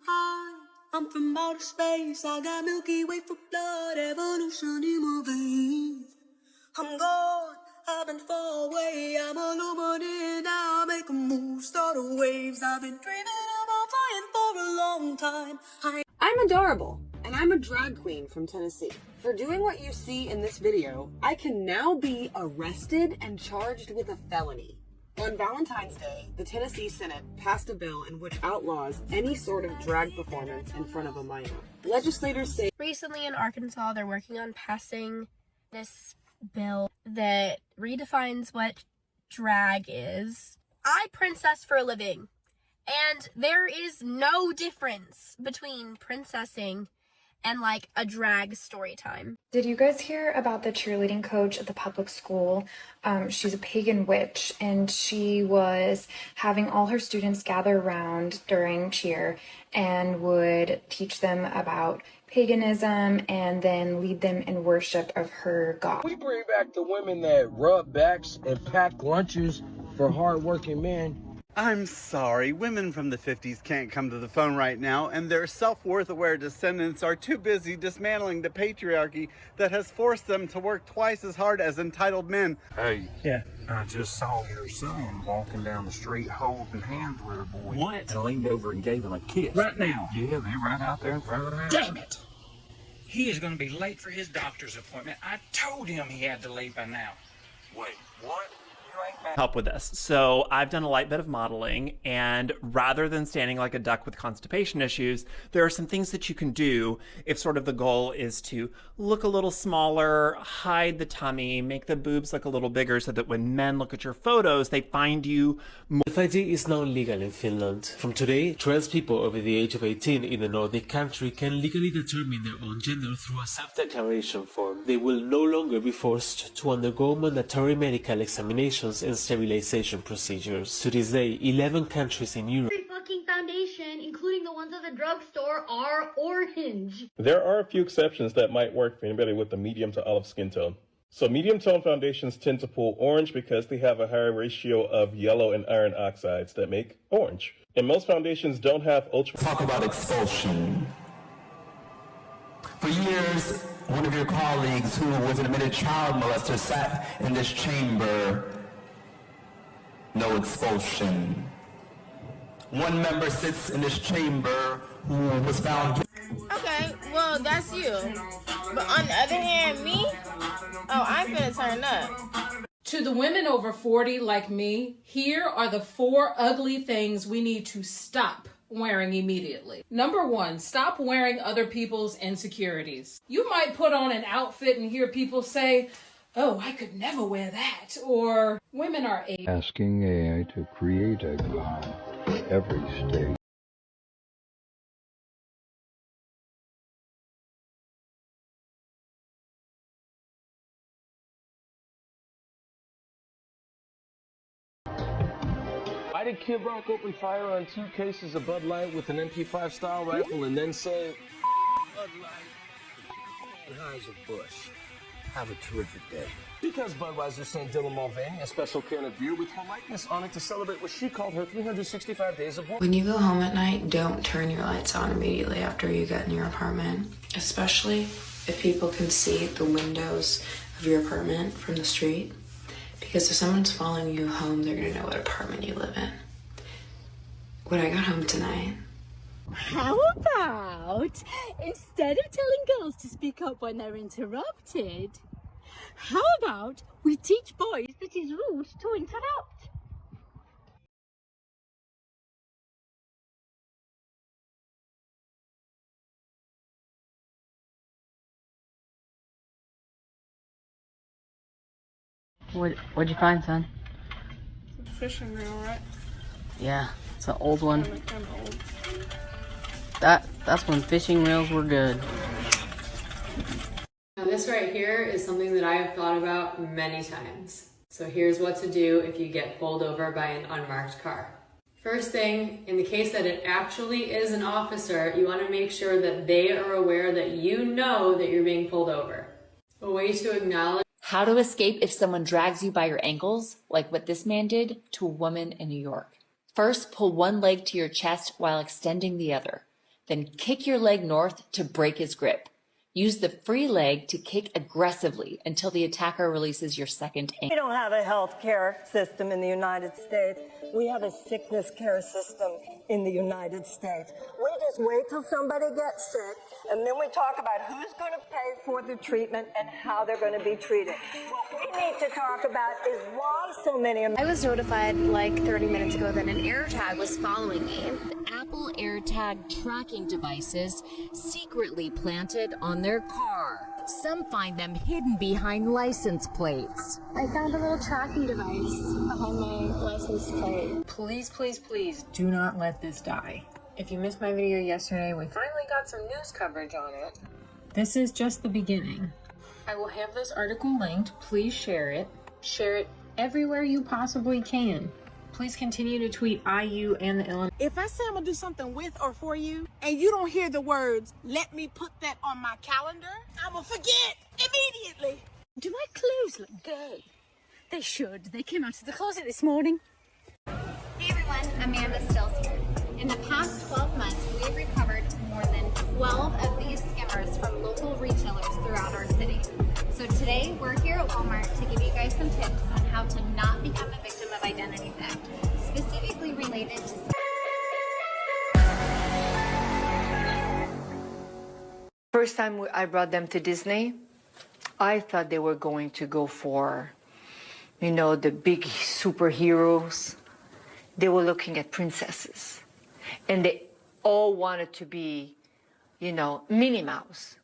Hi, I'm from outer space. I got Milky Way for blood, evolution in my veins. I'm gone, I've been far away. I'm illuminated now, make a move, start a waves. I've been dreaming about flying for a long time. I'm adorable, and I'm a drag queen from Tennessee. For doing what you see in this video, I can now be arrested and charged with a felony. On Valentine's Day, the Tennessee Senate passed a bill in which outlaws any sort of drag performance in front of a minor. Legislators say recently in Arkansas, they're working on passing this bill that redefines what drag is. I princess for a living, and there is no difference between princessing and like a drag story time. Did you guys hear about the cheerleading coach at the public school? She's a pagan witch, and she was having all her students gather around during cheer and would teach them about paganism and then lead them in worship of her god. We bring back the women that rub backs and pack lunches for hardworking men. I'm sorry, women from the 50s can't come to the phone right now, and their self-worth-aware descendants are too busy dismantling the patriarchy that has forced them to work twice as hard as entitled men. Hey, yeah, I just saw your son walking down the street holding hands with a boy. What? And leaned over and gave him a kiss. Right now? Yeah, they're right out there in front of the house. Damn it! He is going to be late for his doctor's appointment. I told him he had to leave by now. Wait, what? Help with this. So I've done a light bit of modeling, and rather than standing like a duck with constipation issues, there are some things that you can do if sort of the goal is to look a little smaller, hide the tummy, make the boobs look a little bigger so that when men look at your photos, they find you more. FID is now legal in Finland. From today, trans people over the age of 18 in the Nordic country can legally determine their own gender through a self-declaration form. They will no longer be forced to undergo mandatory medical examinations and sterilization procedures. To this day, 11 countries in Europe. Every fucking foundation, including the ones at the drugstore, are orange. There are a few exceptions that might work for anybody with a medium to olive skin tone. So medium tone foundations tend to pull orange because they have a higher ratio of yellow and iron oxides that make orange. And most foundations don't have ultra... Talk about expulsion. For years, one of your colleagues who was an admitted child molester sat in this chamber. No expulsion. One member sits in this chamber who was found. Okay, well, that's you. But on the other hand, me? Oh, I'm gonna turn up. To the women over 40 like me, here are the 4 ugly things we need to stop wearing immediately. Number 1, stop wearing other people's insecurities. You might put on an outfit and hear people say, "Oh, I could never wear that," or women are asking AI to create a god for every state. Why did Kid Rock open fire on 2 cases of Bud Light with an MP5 style rifle and then say, Bud Light, Anheuser-Busch, have a terrific day? Because Budweiser sent Dylan Mulvaney a special can of beer with her likeness on it to celebrate what she called her 365 days of work. When you go home at night, don't turn your lights on immediately after you get in your apartment, especially if people can see the windows of your apartment from the street. Because if someone's following you home, they're gonna know what apartment you live in. When I got home tonight, how about, instead of telling girls to speak up when they're interrupted, how about we teach boys that it's rude to interrupt? What'd you find, son? It's a fishing reel, right? Yeah, it's an old one. Kind of old. That's when fishing reels were good. Now this right here is something that I have thought about many times. So here's what to do if you get pulled over by an unmarked car. First thing, in the case that it actually is an officer, you want to make sure that they are aware that you know that you're being pulled over. A way to acknowledge how to escape if someone drags you by your ankles, like what this man did to a woman in New York. First, pull one leg to your chest while extending the other. Then kick your leg north to break his grip. Use the free leg to kick aggressively until the attacker releases your second ankle. We don't have a health care system in the United States. We have a sickness care system in the United States. We just wait till somebody gets sick, and then we talk about who's going to pay for the treatment and how they're going to be treated. What we need to talk about is why so many I was notified like 30 minutes ago that an AirTag was following me. Apple AirTag tracking devices secretly planted on their car. Some find them hidden behind license plates. I found a little tracking device behind my license plate. Please, please, please do not let this die. If you missed my video yesterday, we finally got some news coverage on it. This is just the beginning. I will have this article linked. Please share it. Share it everywhere you possibly can. Please continue to tweet IU and the Illinois. If I say I'm gonna do something with or for you, and you don't hear the words, let me put that on my calendar, I'm gonna forget immediately. Do my clothes look good? They should. They came out of the closet this morning. Hey everyone, Amanda Stills here. In the past 12 months, we've recovered more than 12 of these skimmers from local retailers throughout our city. So today, we're here at Walmart to give you guys some tips on how to not become a victim of identity theft, specifically related to... First time I brought them to Disney, I thought they were going to go for, you know, the big superheroes. They were looking at princesses. And they all wanted to be, you know, Minnie Mouse.